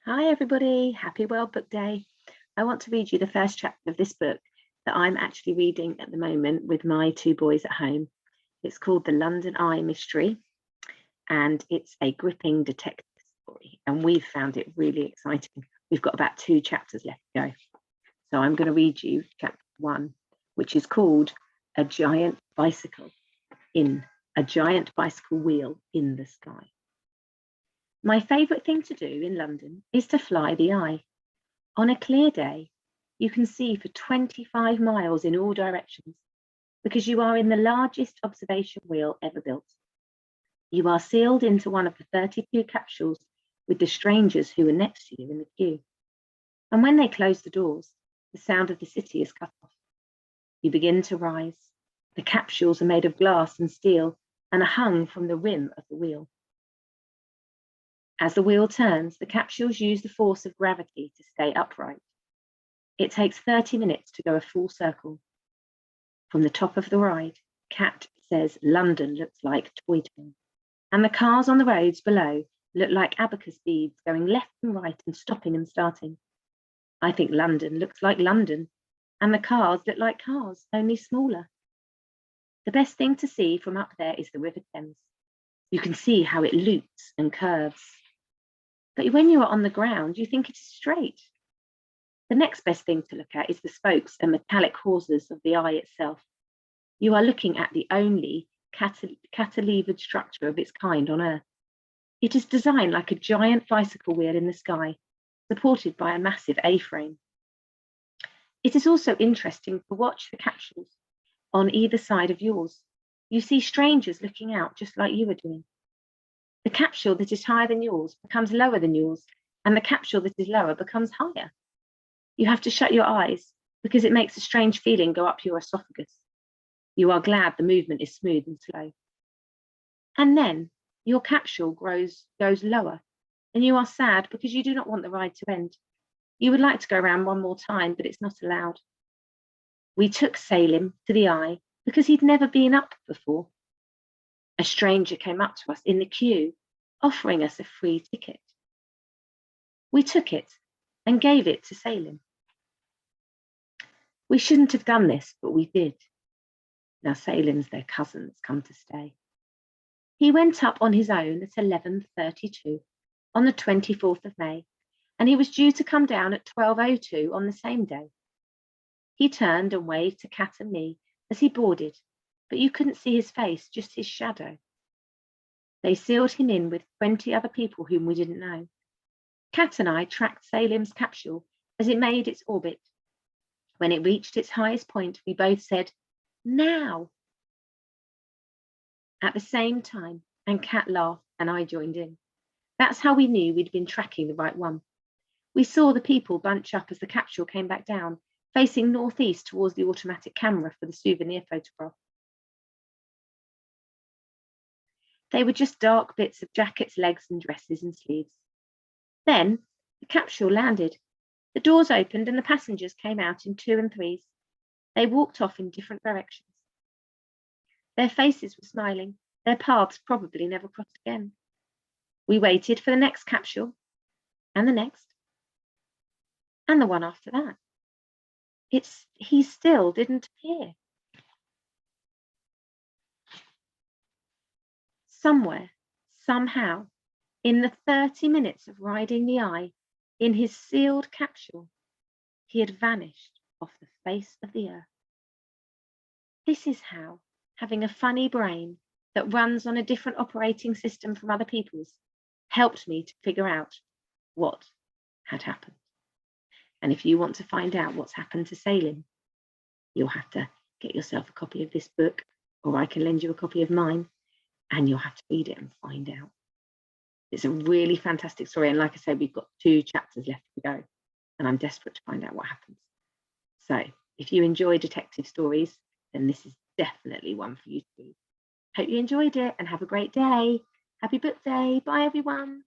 Hi, everybody. Happy World Book Day. I want to read you the first chapter of this book that I'm actually reading at the moment with my two boys at home. It's called The London Eye Mystery, and it's a gripping detective story. And we've found it really exciting. We've got about 2 chapters left to go. So I'm going to read you chapter 1, which is called A Giant Bicycle Wheel in the Sky. My favourite thing to do in London is to fly the eye. On a clear day, you can see for 25 miles in all directions because you are in the largest observation wheel ever built. You are sealed into one of the 32 capsules with the strangers who are next to you in the queue. And when they close the doors, the sound of the city is cut off. You begin to rise. The capsules are made of glass and steel and are hung from the rim of the wheel. As the wheel turns, the capsules use the force of gravity to stay upright. It takes 30 minutes to go a full circle. From the top of the ride, Kat says London looks like Toy Town, and the cars on the roads below look like abacus beads going left and right and stopping and starting. I think London looks like London, and the cars look like cars, only smaller. The best thing to see from up there is the River Thames. You can see how it loops and curves. But when you are on the ground, you think it is straight. The next best thing to look at is the spokes and metallic hawsers of the eye itself. You are looking at the only cantilevered structure of its kind on Earth. It is designed like a giant bicycle wheel in the sky, supported by a massive A-frame. It is also interesting to watch the capsules on either side of yours. You see strangers looking out just like you are doing. The capsule that is higher than yours becomes lower than yours, and the capsule that is lower becomes higher. You have to shut your eyes because it makes a strange feeling go up your esophagus. You are glad the movement is smooth and slow. And then your capsule goes lower, and you are sad because you do not want the ride to end. You would like to go around one more time, but it's not allowed. We took Salim to the eye because he'd never been up before. A stranger came up to us in the queue, offering us a free ticket. We took it and gave it to Salim. We shouldn't have done this, but we did. Now Salim's their cousin's come to stay. He went up on his own at 11:32 on the 24th of May, and he was due to come down at 12:02 on the same day. He turned and waved to Kat and me as he boarded, but you couldn't see his face, just his shadow. They sealed him in with 20 other people whom we didn't know. Kat and I tracked Salim's capsule as it made its orbit. When it reached its highest point, we both said, "Now!" at the same time, and Kat laughed and I joined in. That's how we knew we'd been tracking the right one. We saw the people bunch up as the capsule came back down, facing northeast towards the automatic camera for the souvenir photograph. They were just dark bits of jackets, legs, and dresses and sleeves. Then the capsule landed. The doors opened and the passengers came out in 2 and 3s. They walked off in different directions. Their faces were smiling. Their paths probably never crossed again. We waited for the next capsule, and the next, and the one after that. He still didn't appear. Somewhere, somehow, in the 30 minutes of riding the eye, in his sealed capsule, he had vanished off the face of the earth. This is how having a funny brain that runs on a different operating system from other people's helped me to figure out what had happened. And if you want to find out what's happened to Salim, you'll have to get yourself a copy of this book, or I can lend you a copy of mine, and you'll have to read it and find out. It's a really fantastic story. And like I said, we've got 2 chapters left to go, and I'm desperate to find out what happens. So if you enjoy detective stories, then this is definitely one for you to read. Hope you enjoyed it and have a great day. Happy book day. Bye, everyone.